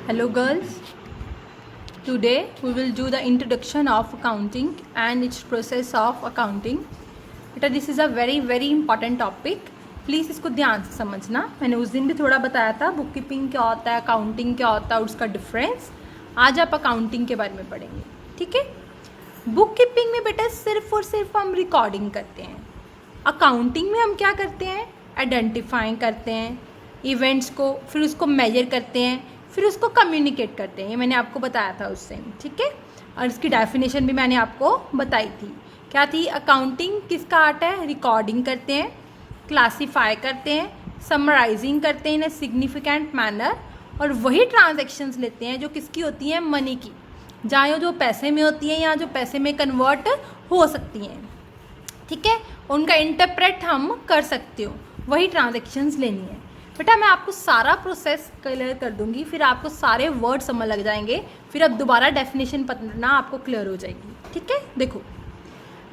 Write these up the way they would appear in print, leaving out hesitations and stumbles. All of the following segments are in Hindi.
Hello girls, today we will do the introduction of accounting and its process of accounting. बेटा this is a very important topic. Please इसको ध्यान से समझना. मैंने उस दिन भी थोड़ा बताया था बुक कीपिंग क्या होता है, अकाउंटिंग क्या होता है और उसका डिफरेंस. आज आप अकाउंटिंग के बारे में पढ़ेंगे, ठीक है. बुक कीपिंग में बेटा सिर्फ और सिर्फ हम रिकॉर्डिंग करते हैं. अकाउंटिंग में हम क्या करते हैं, आइडेंटिफाइंग करते हैं इवेंट्स को, फिर उसको मेजर करते हैं, फिर उसको कम्युनिकेट करते हैं. ये मैंने आपको बताया था उस टाइम, ठीक है. और इसकी डेफिनेशन भी मैंने आपको बताई थी. क्या थी? अकाउंटिंग किसका आर्ट है? रिकॉर्डिंग करते हैं, क्लासीफाई करते हैं, समराइजिंग करते हैं इन ए सिग्निफिकेंट मैनर, और वही ट्रांजैक्शंस लेते हैं जो किसकी होती हैं, मनी की, जहाँ जो पैसे में होती हैं या जो पैसे में कन्वर्ट हो सकती हैं, ठीक है. उनका इंटरप्रेट हम कर सकते हो, वही ट्रांजैक्शंस लेनी है. बेटा मैं आपको सारा प्रोसेस क्लियर कर दूंगी, फिर आपको सारे वर्ड समझ लग जाएंगे, फिर अब दोबारा डेफिनेशन पढ़ना आपको क्लियर हो जाएगी, ठीक है. देखो,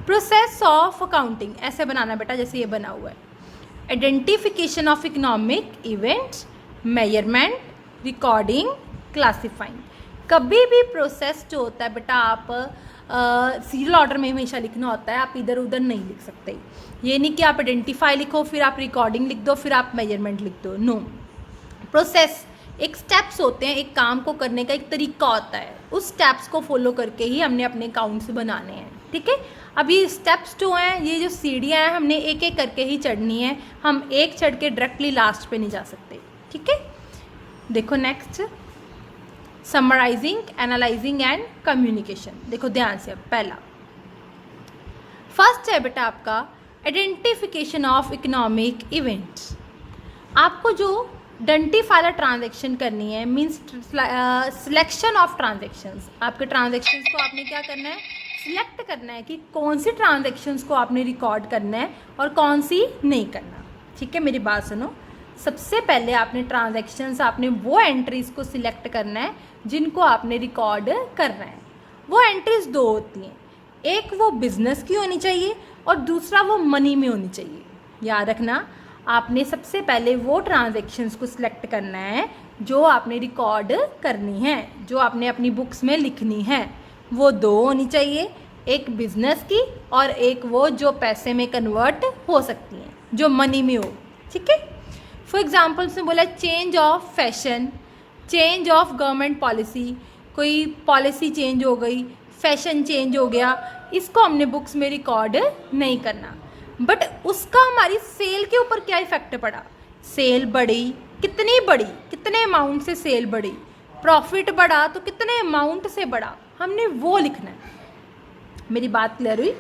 प्रोसेस ऑफ अकाउंटिंग ऐसे बनाना बेटा जैसे ये बना हुआ है. Identification of economic events, measurement, recording, classifying. कभी भी प्रोसेस जो होता है बेटा आप सीरियल ऑर्डर में हमेशा लिखना होता है, आप इधर उधर नहीं लिख सकते. ये नहीं कि आप आइडेंटिफाई लिखो फिर आप रिकॉर्डिंग लिख दो फिर आप मेजरमेंट लिख दो. नो, प्रोसेस एक स्टेप्स होते हैं, एक काम को करने का एक तरीका होता है. उस स्टेप्स को फॉलो करके ही हमने अपने अकाउंट्स बनाने हैं, ठीक है. अब ये स्टेप्स जो हैं, ये जो सीढ़ियाँ हैं, हमने एक एक करके ही चढ़नी है. हम एक चढ़ के डायरेक्टली लास्ट पे नहीं जा सकते, ठीक है. देखो next, summarising, analysing and communication. देखो ध्यान से. अब पहला फर्स्ट है बेटा आपका आइडेंटिफिकेशन ऑफ इकोनॉमिक इवेंट्स. आपको जो आइडेंटिफाई ट्रांजैक्शन करनी है, मीन्स सिलेक्शन ऑफ ट्रांजैक्शंस. आपके ट्रांजैक्शंस को आपने क्या करना है, सिलेक्ट करना है कि कौन सी ट्रांजैक्शंस को आपने रिकॉर्ड करना है और कौन सी नहीं करना, ठीक है. मेरी बात सुनो. सबसे पहले आपने ट्रांजैक्शंस, आपने वो एंट्रीज को सिलेक्ट करना है जिनको आपने रिकॉर्ड करना है. वो एंट्रीज दो होती हैं, एक वो बिजनेस की होनी चाहिए और दूसरा वो मनी में होनी चाहिए. याद रखना, आपने सबसे पहले वो ट्रांजैक्शंस को सिलेक्ट करना है जो आपने रिकॉर्ड करनी है, जो आपने अपनी बुक्स में लिखनी है. वो दो होनी चाहिए, एक बिजनेस की और एक वो जो पैसे में कन्वर्ट हो सकती हैं, जो मनी में हो, ठीक है. फॉर एग्जाम्पल उसने बोला change of fashion, change of government policy. कोई पॉलिसी चेंज हो गई, फैशन चेंज हो गया, इसको हमने बुक्स में रिकॉर्ड नहीं करना. बट उसका हमारी सेल के ऊपर क्या इफेक्ट पड़ा, सेल बढ़ी, कितनी बढ़ी, कितने अमाउंट से सेल बढ़ी, प्रॉफिट बढ़ा तो कितने अमाउंट से बढ़ा, हमने वो लिखना है. मेरी बात क्लियर हुई.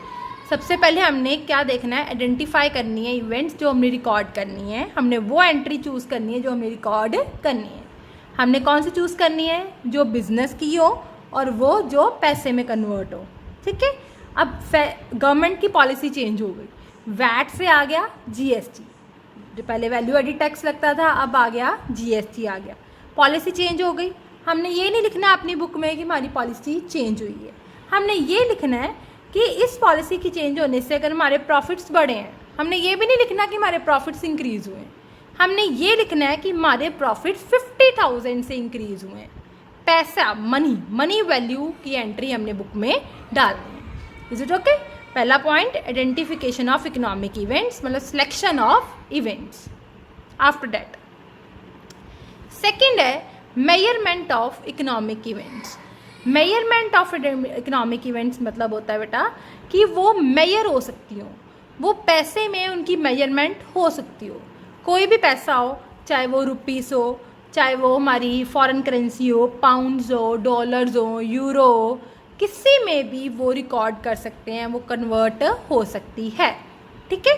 सबसे पहले हमने क्या देखना है, आइडेंटिफाई करनी है इवेंट्स जो हमने रिकॉर्ड करनी है. हमने वो एंट्री चूज़ करनी है जो हमने रिकॉर्ड करनी है. हमने कौन सी चूज़ करनी है, जो बिजनेस की हो और वो जो पैसे में कन्वर्ट हो, ठीक है. अब गवर्नमेंट की पॉलिसी चेंज हो गई, वैट से आ गया जीएसटी. जो पहले वैल्यू एडिड टैक्स लगता था अब आ गया जीएसटी आ गया. पॉलिसी चेंज हो गई. हमने ये नहीं लिखना अपनी बुक में कि हमारी पॉलिसी चेंज हुई है. हमने ये लिखना है कि इस पॉलिसी की चेंज होने से अगर हमारे प्रॉफिट्स बढ़े हैं. हमने ये भी नहीं लिखना कि हमारे प्रॉफिट्स इंक्रीज़ हुए हैं. हमने ये लिखना है कि हमारे प्रॉफिट्स 50,000 से इंक्रीज़ हुए हैं. पैसा, मनी वैल्यू की एंट्री हमने बुक में डालनी है. Is it okay? पहला point, identification of economic events, मतलब selection of events. After that second है measurement of economic events. Measurement of economic events मतलब होता है बेटा कि वो मेजर हो सकती हो, वो पैसे में उनकी मेजरमेंट हो सकती हो. कोई भी पैसा हो, चाहे वो रुपीस हो, चाहे वो हमारी फॉरेन करेंसी हो, पाउंड्स हो, डॉलर्स हो, यूरो हो, किसी में भी वो रिकॉर्ड कर सकते हैं, वो कन्वर्ट हो सकती है, ठीक है.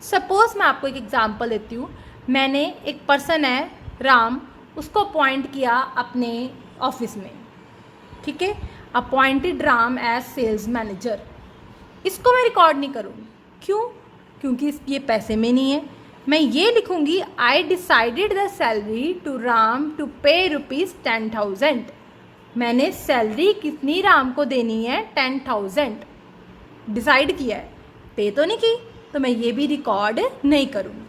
सपोज मैं आपको एक एग्जांपल देती हूँ. मैंने एक पर्सन है राम, उसको अपॉइंट किया अपने ऑफिस में, ठीक है. Appointed Ram as sales manager. इसको मैं रिकॉर्ड नहीं करूँगी. क्यों? क्योंकि ये पैसे में नहीं है. मैं ये लिखूँगी, I decided the salary to Ram to pay ₹10,000. मैंने सैलरी कितनी राम को देनी है, 10,000 डिसाइड किया है, पे तो नहीं की, तो मैं ये भी रिकॉर्ड नहीं करूँगी.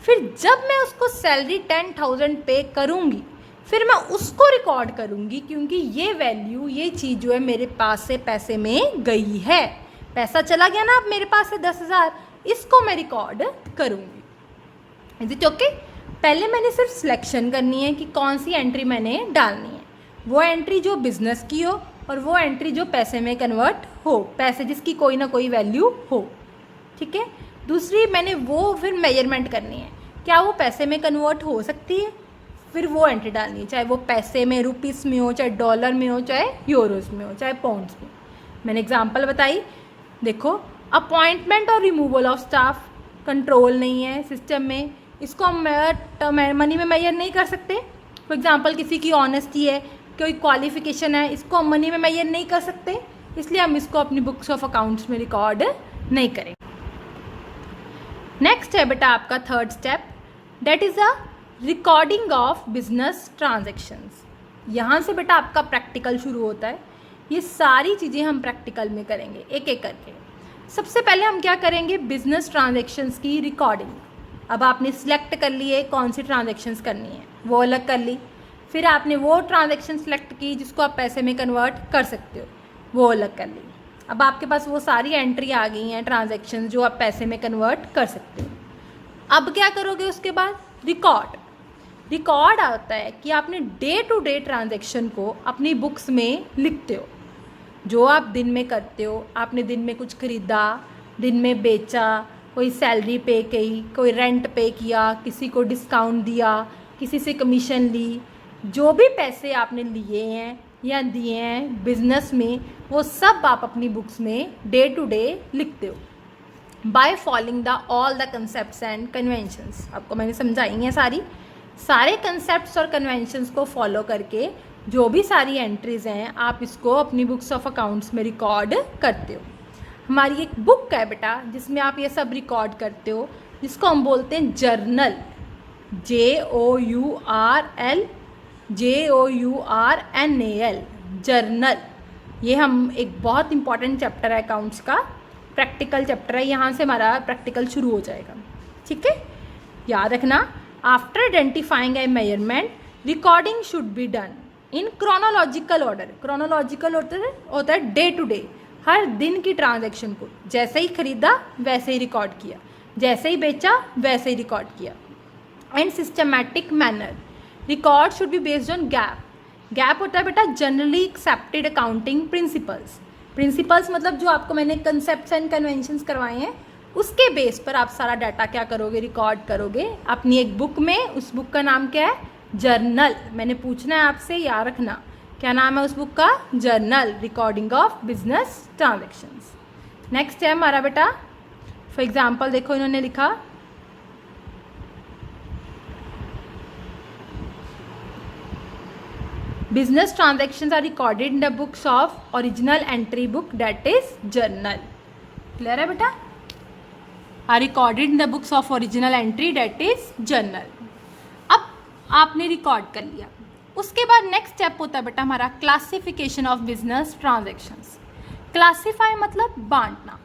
फिर जब मैं उसको सैलरी 10,000 पे करूँगी फिर मैं उसको रिकॉर्ड करूँगी, क्योंकि ये वैल्यू, ये चीज़ जो है मेरे पास से पैसे में गई है, पैसा चला गया ना अब मेरे पास से 10,000, इसको मैं रिकॉर्ड करूँगी। Is it okay? पहले मैंने सिर्फ सिलेक्शन करनी है कि कौन सी एंट्री मैंने डालनी है, वो एंट्री जो बिजनेस की हो और वो एंट्री जो पैसे में कन्वर्ट हो, पैसे जिसकी कोई ना कोई वैल्यू हो, ठीक है। दूसरी मैंने वो फिर मेजरमेंट करनी है, क्या वो पैसे में कन्वर्ट हो सकती है, फिर वो एंट्री डालनी है, चाहे वो पैसे में रुपीस में हो, चाहे डॉलर में हो, चाहे यूरोज में हो, चाहे पाउंड्स में। मैंने एग्जांपल बताई, देखो अपॉइंटमेंट और रिमूवल ऑफ स्टाफ कंट्रोल नहीं है सिस्टम में, इसको हम मनी में मेजर नहीं कर सकते। फॉर एग्जांपल किसी की ऑनेस्टी है, कोई क्वालिफिकेशन है, इसको हम मनी में मेजर नहीं कर सकते, इसलिए हम इसको अपनी बुक्स ऑफ अकाउंट्स में रिकॉर्ड नहीं करेंगे। नेक्स्ट है बेटा आपका third step, that is a recording of business transactions. यहाँ से बेटा आपका प्रैक्टिकल शुरू होता है, ये सारी चीज़ें हम प्रैक्टिकल में करेंगे एक एक करके। सबसे पहले हम क्या करेंगे, बिजनेस ट्रांजेक्शन्स की रिकॉर्डिंग। अब आपने सिलेक्ट कर लिए कौन सी ट्रांजेक्शन्स करनी है, वो अलग कर ली, फिर आपने वो ट्रांजेक्शन सिलेक्ट की जिसको आप पैसे में कन्वर्ट कर सकते हो, वो अलग कर ली। अब आपके पास वो सारी एंट्री आ गई हैं ट्रांजेक्शन जो आप पैसे में कन्वर्ट कर सकते हो। अब क्या करोगे उसके बाद, रिकॉर्ड आता है कि आपने डे टू डे ट्रांजेक्शन को अपनी बुक्स में लिखते हो, जो आप दिन में करते हो। आपने दिन में कुछ खरीदा, दिन में बेचा, कोई सैलरी पे की, कोई रेंट पे किया, किसी को डिस्काउंट दिया, किसी से कमीशन ली, जो भी पैसे आपने लिए हैं या दिए हैं बिजनेस में, वो सब आप अपनी बुक्स में डे टू डे लिखते हो by following the all the concepts and conventions. आपको मैंने समझाई हैं सारे कंसेप्ट्स और कन्वेंशंस को फॉलो करके जो भी सारी एंट्रीज हैं आप इसको अपनी बुक्स ऑफ अकाउंट्स में रिकॉर्ड करते हो। हमारी एक बुक है बेटा जिसमें आप ये सब रिकॉर्ड करते हो, जिसको हम बोलते हैं जर्नल, JOURNAL, जर्नल। ये हम एक बहुत इंपॉर्टेंट चैप्टर है अकाउंट्स का, प्रैक्टिकल चैप्टर है, यहाँ से हमारा प्रैक्टिकल शुरू हो जाएगा, ठीक है। याद रखना, after identifying A measurement, recording should be done in chronological order. Chronological order होता है डे टू डे, हर दिन की ट्रांजैक्शन को, जैसे ही खरीदा वैसे ही रिकॉर्ड किया, जैसे ही बेचा वैसे ही रिकॉर्ड किया। And systematic manner, record should be based on gap होता है बेटा जनरली एक्सेप्टेड अकाउंटिंग प्रिंसिपल्स मतलब जो आपको मैंने कंसेप्ट्स एंड कन्वेंशंस करवाए हैं, उसके बेस पर आप सारा डाटा क्या करोगे, रिकॉर्ड करोगे अपनी एक बुक में। उस बुक का नाम क्या है, जर्नल। मैंने पूछना है आपसे, याद रखना क्या नाम है उस बुक का, journal, recording of business transactions. Next है हमारा बेटा, फॉर एग्जाम्पल देखो इन्होंने लिखा, business transactions are recorded in the books of original entry book, that is journal. Clear है बेटा, are recorded in the books of original entry, that is journal. अब आपने रिकॉर्ड कर लिया, उसके बाद नेक्स्ट स्टेप होता है बेटा हमारा classification of business transactions. Classify मतलब बांटना,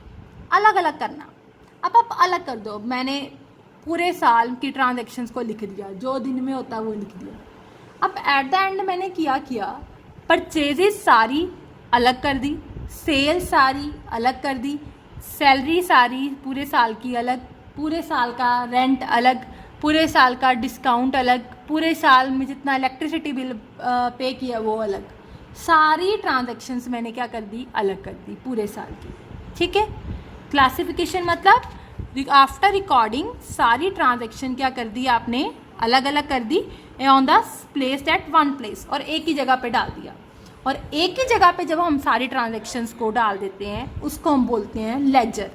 अलग अलग करना। अब आप अलग कर दो, मैंने पूरे साल की ट्रांजेक्शन्स को लिख दिया, जो दिन में होता है वो लिख दिया। अब एट द एंड मैंने किया परचेजेस सारी अलग कर दी, सेल सारी अलग कर दी, सैलरी सारी पूरे साल की अलग, पूरे साल का रेंट अलग, पूरे साल का डिस्काउंट अलग, पूरे साल में जितना इलेक्ट्रिसिटी बिल पे किया वो अलग, सारी ट्रांजैक्शंस मैंने क्या कर दी, अलग कर दी पूरे साल की, ठीक है। क्लासिफिकेशन मतलब आफ्टर रिकॉर्डिंग सारी ट्रांजैक्शन क्या कर दी आपने, अलग अलग कर दी, on the place at one place, और एक ही जगह पे डाल दिया। और एक ही जगह पे जब हम सारी ट्रांजैक्शंस को डाल देते हैं उसको हम बोलते हैं लेजर।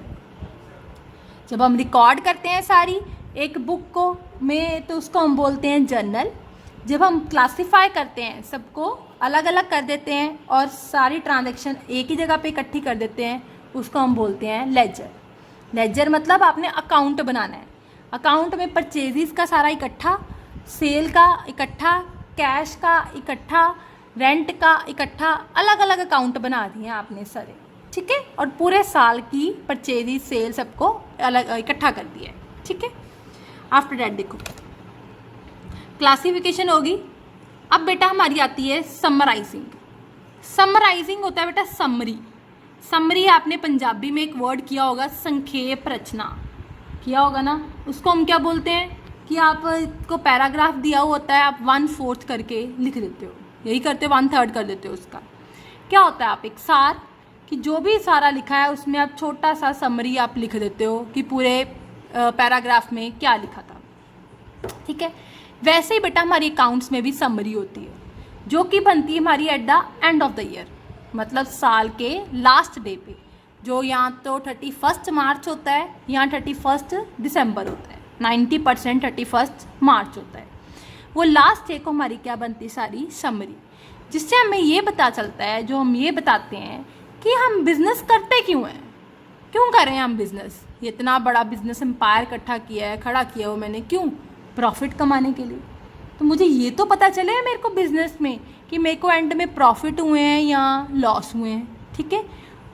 जब हम रिकॉर्ड करते हैं सारी एक बुक को में तो उसको हम बोलते हैं जर्नल। जब हम क्लासीफाई करते हैं, सबको अलग अलग कर देते हैं और सारी ट्रांजैक्शन एक ही जगह पे इकट्ठी कर देते हैं, उसको हम बोलते हैं लेजर। लेजर मतलब आपने अकाउंट बनाना है, अकाउंट में परचेजेस का सारा इकट्ठा, सेल का इकट्ठा, कैश का इकट्ठा, रेंट का इकट्ठा, अलग अलग अकाउंट बना दिए आपने सारे, ठीक है। और पूरे साल की परचेजेस, सेल सबको अलग इकट्ठा कर दिया है, ठीक है। आफ्टर दैट देखो क्लासिफिकेशन होगी, अब बेटा हमारी आती है समराइजिंग। समराइजिंग होता है बेटा समरी। समरी आपने पंजाबी में एक वर्ड किया होगा, संक्षेप रचना किया होगा ना, उसको हम क्या बोलते हैं कि आपको पैराग्राफ दिया हुआ होता है, आप 1/4 करके लिख देते हो, यही करते हो, 1/3 कर देते हो। उसका क्या होता है, आप एक सार कि जो भी सारा लिखा है उसमें आप छोटा सा समरी आप लिख देते हो कि पूरे पैराग्राफ में क्या लिखा था, ठीक है। वैसे ही बेटा हमारी अकाउंट्स में भी समरी होती है जो कि बनती है हमारी at the end of the year, मतलब साल के लास्ट डे पे, जो यहाँ तो 31 मार्च होता है, यहाँ 31 दिसंबर होता है, 90% 31 मार्च होता है। वो लास्ट डे को हमारी क्या बनती है, सारी समरी, जिससे हमें ये पता चलता है, जो हम ये बताते हैं कि हम बिज़नेस करते क्यों हैं, क्यों कर रहे हैं हम बिज़नेस। ये इतना बड़ा बिज़नेस एम्पायर इकट्ठा किया है, खड़ा किया हो मैंने, क्यों, प्रॉफिट कमाने के लिए। तो मुझे ये तो पता चले मेरे को बिज़नेस में कि मेरे को एंड में प्रॉफिट हुए हैं या लॉस हुए हैं, ठीक है।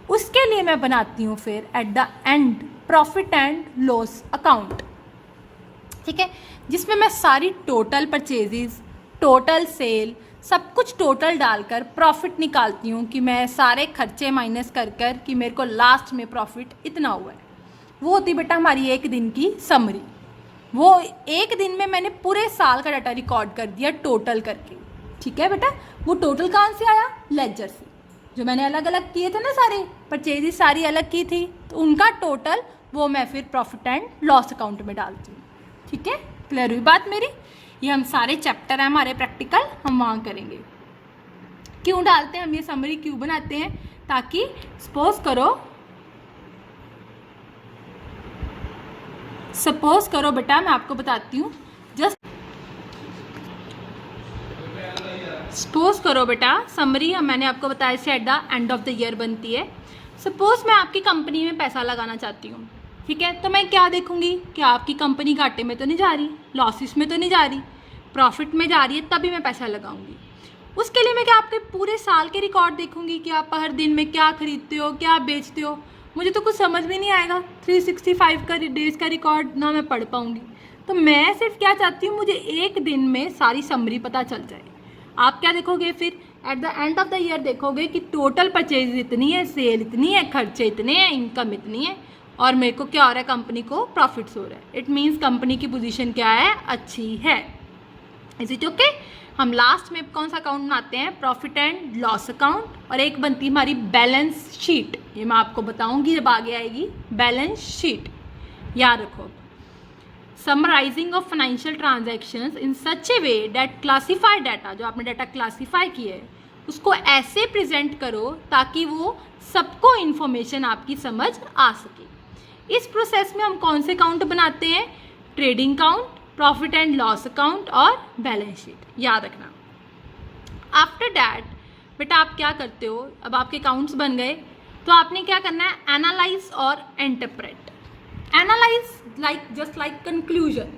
उसके लिए मैं बनाती हूँ फिर at the end profit and loss account, ठीक है, जिसमें मैं सारी टोटल परचेजेस, टोटल सेल, सब कुछ टोटल डालकर प्रॉफिट निकालती हूँ कि मैं सारे खर्चे माइनस कर कर कि मेरे को लास्ट में प्रॉफिट इतना हुआ है। वो होती बेटा हमारी एक दिन की समरी। वो एक दिन में मैंने पूरे साल का डाटा रिकॉर्ड कर दिया टोटल करके, ठीक है बेटा। वो टोटल कहाँ से आया, लेजर से, जो मैंने अलग अलग किए थे ना, सारे परचेजेस सारी अलग की थी, तो उनका टोटल वो मैं फिर प्रॉफिट एंड लॉस अकाउंट में डालती हूँ, ठीक है। क्लियर हुई बात मेरी। ये हम सारे चैप्टर हैं हमारे प्रैक्टिकल, हम वहाँ करेंगे। क्यों डालते हैं हम ये समरी, क्यों बनाते हैं, ताकि सपोज करो बेटा, मैं आपको बताती हूँ, जस्ट सपोज करो बेटा, समरी मैंने आपको बताया से at the end of the year बनती है। सपोज मैं आपकी कंपनी में पैसा लगाना चाहती हूँ, ठीक है, तो मैं क्या देखूंगी कि आपकी कंपनी घाटे में तो नहीं जा रही, लॉसेस में तो नहीं जा रही, प्रॉफिट में जा रही है, तभी मैं पैसा लगाऊंगी। उसके लिए मैं क्या आपके पूरे साल के रिकॉर्ड देखूंगी कि आप हर दिन में क्या खरीदते हो, क्या बेचते हो। मुझे तो कुछ समझ में नहीं आएगा, 365 का डेज का रिकॉर्ड ना मैं पढ़ पाऊंगी। तो मैं सिर्फ क्या चाहती हूँ, मुझे एक दिन में सारी समरी पता चल जाए। आप क्या देखोगे फिर at the end of the year, देखोगे कि टोटल परचेज इतनी है, सेल इतनी है, खर्चे इतने हैं, इनकम इतनी है, और मेरे को क्या हो रहा है, कंपनी को प्रॉफिट्स हो रहा है। इट मीन्स कंपनी की पोजीशन क्या है, अच्छी है। Is it okay. हम लास्ट में कौन सा अकाउंट बनाते हैं, प्रॉफिट एंड लॉस अकाउंट, और एक बनती है हमारी बैलेंस शीट। ये मैं आपको बताऊंगी जब आगे आएगी बैलेंस शीट, याद रखो। Summarising of financial transactions in such a way that classified data, जो आपने डाटा क्लासीफाई किया है उसको ऐसे प्रेजेंट करो ताकि वो सबको इन्फॉर्मेशन आपकी समझ आ सके। इस प्रोसेस में हम कौन से अकाउंट बनाते हैं, trading account, profit and loss account और बैलेंस शीट, याद रखना। आफ्टर दैट बेटा आप क्या करते हो, अब आपके अकाउंट्स बन गए, तो आपने क्या करना है, एनालाइज और interpret. Analyse just like conclusion.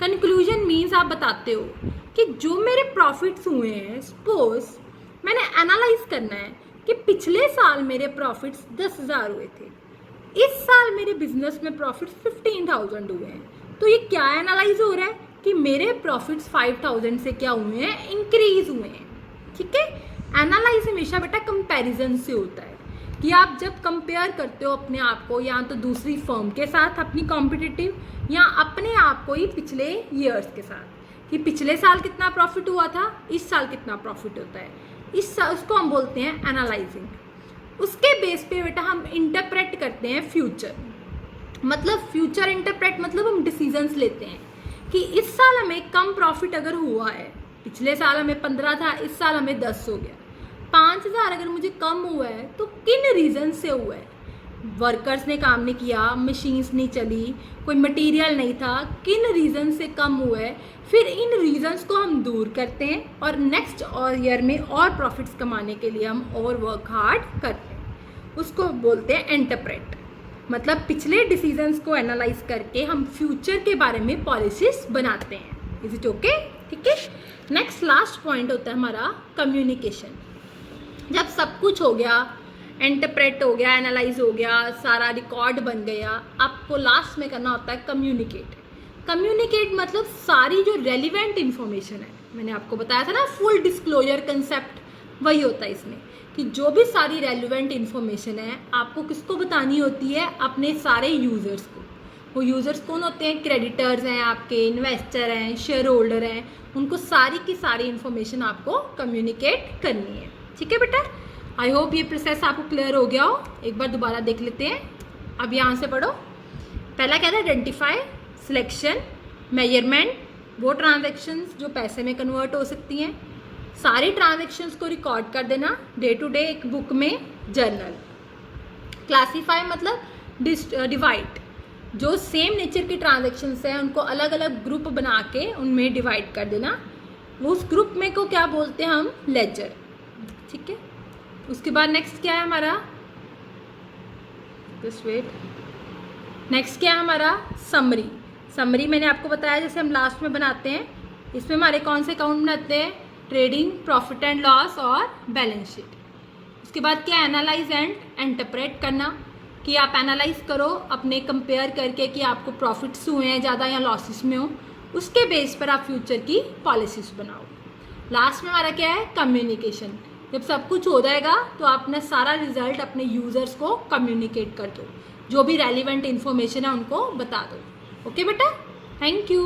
Conclusion means आप बताते हो कि जो मेरे प्रॉफिट्स हुए हैं, सपोज मैंने एनालाइज करना है कि पिछले साल मेरे प्रॉफिट्स 10,000 हुए थे, इस साल मेरे बिजनेस में प्रॉफिट्स 15,000 हुए हैं। तो ये क्या एनालाइज हो रहा है कि मेरे प्रॉफिट्स 5,000 से क्या हुए हैं, इंक्रीज हुए हैं, ठीक है। एनालाइज हमेशा बेटा कंपैरिजन से होता है कि आप जब कंपेयर करते हो अपने आप को या तो दूसरी फर्म के साथ अपनी कॉम्पिटिटिव, या अपने आप को ही पिछले ईयर्स के साथ, कि पिछले साल कितना प्रॉफिट हुआ था, इस साल कितना प्रॉफिट होता है, उसको हम बोलते हैं एनालाइजिंग। उसके बेस पे बेटा हम इंटरप्रेट करते हैं फ्यूचर, मतलब फ्यूचर इंटरप्रेट मतलब हम डिसीजंस लेते हैं कि इस साल हमें कम प्रॉफिट अगर हुआ है, पिछले साल हमें 15 था, इस साल हमें 10 हो गया, 5,000 अगर मुझे कम हुआ है तो किन रीज़न से हुआ है, वर्कर्स ने काम नहीं किया, मशीन्स नहीं चली, कोई मटेरियल नहीं था, किन रीज़न से कम हुआ है। फिर इन रीजंस को हम दूर करते हैं और नेक्स्ट और ईयर में और प्रॉफिट्स कमाने के लिए हम और वर्क हार्ड करते हैं, उसको बोलते हैं इंटरप्रेट। मतलब पिछले डिसीजंस को एनालाइज करके हम फ्यूचर के बारे में पॉलिसीज बनाते हैं। इज इट ओके, ठीक है। नेक्स्ट लास्ट पॉइंट होता है हमारा कम्युनिकेशन। जब सब कुछ हो गया, इंटरप्रेट हो गया, एनालाइज हो गया, सारा रिकॉर्ड बन गया, आपको लास्ट में करना होता है कम्युनिकेट। कम्युनिकेट मतलब सारी जो रेलिवेंट इन्फॉर्मेशन है मैंने आपको बताया था ना फुल डिस्क्लोजर कंसेप्ट, वही होता है इसमें कि जो भी सारी रेलिवेंट इन्फॉर्मेशन है आपको किसको बतानी होती है, अपने सारे यूज़र्स को। वो यूज़र्स कौन होते हैं, क्रेडिटर्स हैं आपके, इन्वेस्टर हैं, शेयर होल्डर हैं, उनको सारी की सारी इन्फॉर्मेशन आपको कम्युनिकेट करनी है। ठीक है बेटा, आई होप ये प्रोसेस आपको क्लियर हो गया हो। एक बार दोबारा देख लेते हैं। अब यहाँ से पढ़ो। पहला क्या था, आइडेंटिफाई, सिलेक्शन, मेजरमेंट, वो ट्रांजैक्शंस जो पैसे में कन्वर्ट हो सकती हैं, सारी ट्रांजैक्शंस को रिकॉर्ड कर देना डे टू डे एक बुक में, जर्नल। क्लासीफाई मतलब डिवाइड, जो सेम नेचर की ट्रांजैक्शंस हैं उनको अलग अलग ग्रुप बना के उनमें डिवाइड कर देना। वो उस ग्रुप में को क्या बोलते हैं हम, लेजर। ठीक है, उसके बाद नेक्स्ट क्या है हमारा, जस्ट वेट, नेक्स्ट क्या है हमारा, समरी। समरी मैंने आपको बताया जैसे हम लास्ट में बनाते हैं, इसमें हमारे कौन से अकाउंट बनाते हैं, ट्रेडिंग, प्रॉफिट एंड लॉस और बैलेंस शीट। उसके बाद क्या, एनालाइज एंड इंटरप्रेट करना, कि आप एनालाइज करो अपने कंपेयर करके कि आपको प्रॉफिट्स हुए हैं ज़्यादा या लॉसेस में हो, उसके बेस पर आप फ्यूचर की पॉलिसीज बनाओ। लास्ट में हमारा क्या है, कम्युनिकेशन। जब सब कुछ हो जाएगा तो आप अपना सारा रिजल्ट अपने यूज़र्स को कम्युनिकेट कर दो, जो भी रेलिवेंट इन्फॉर्मेशन है उनको बता दो। ओके बेटा, थैंक यू।